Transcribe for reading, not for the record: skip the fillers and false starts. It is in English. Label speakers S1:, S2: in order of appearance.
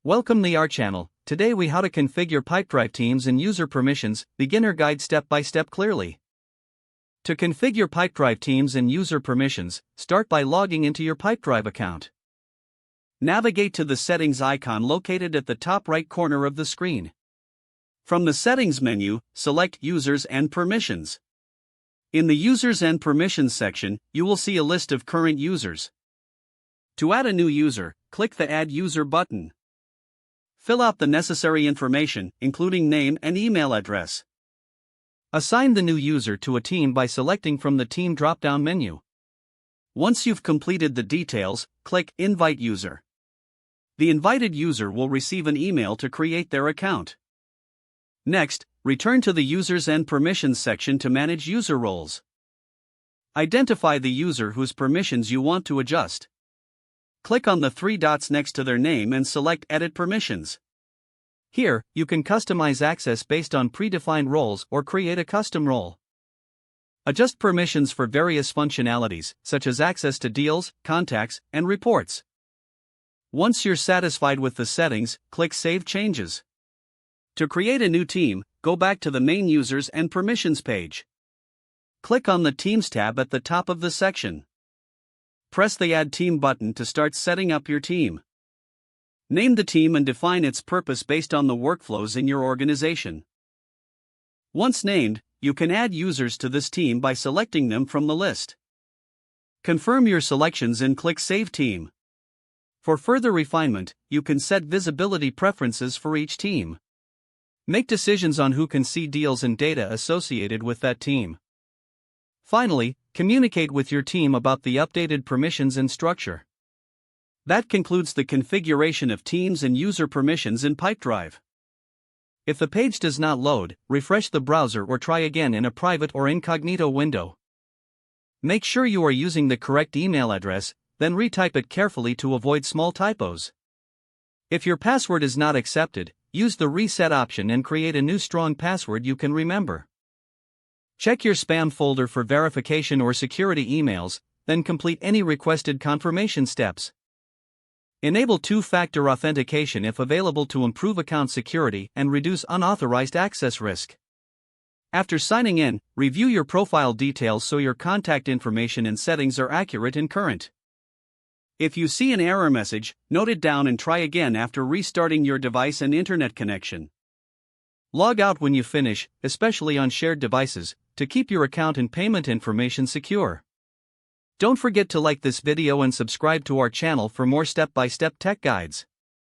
S1: Welcome to our channel. Today we how to configure Pipedrive teams and user permissions, beginner guide step by step clearly. To configure Pipedrive teams and user permissions, start by logging into your Pipedrive account. Navigate to the settings icon located at the top right corner of the screen. From the settings menu, select users and permissions. In the users and permissions section, you will see a list of current users. To add a new user, click the Add User button. Fill out the necessary information, including name and email address. Assign the new user to a team by selecting from the Team drop-down menu. Once you've completed the details, click Invite User. The invited user will receive an email to create their account. Next, return to the Users and Permissions section to manage user roles. Identify the user whose permissions you want to adjust. Click on the three dots next to their name and select Edit Permissions. Here, you can customize access based on predefined roles or create a custom role. Adjust permissions for various functionalities, such as access to deals, contacts, and reports. Once you're satisfied with the settings, click Save Changes. To create a new team, go back to the main Users and Permissions page. Click on the Teams tab at the top of the section. Press the Add Team button to start setting up your team. Name the team and define its purpose based on the workflows in your organization. Once named, you can add users to this team by selecting them from the list. Confirm your selections and click Save Team. For further refinement, you can set visibility preferences for each team. Make decisions on who can see deals and data associated with that team. Finally, communicate with your team about the updated permissions and structure. That concludes the configuration of teams and user permissions in Pipedrive. If the page does not load, refresh the browser or try again in a private or incognito window. Make sure you are using the correct email address, then retype it carefully to avoid small typos. If your password is not accepted, use the reset option and create a new strong password you can remember. Check your spam folder for verification or security emails, then complete any requested confirmation steps. Enable two-factor authentication if available to improve account security and reduce unauthorized access risk. After signing in, review your profile details so your contact information and settings are accurate and current. If you see an error message, note it down and try again after restarting your device and internet connection. Log out when you finish, especially on shared devices, to keep your account and payment information secure. Don't forget to like this video and subscribe to our channel for more step-by-step tech guides.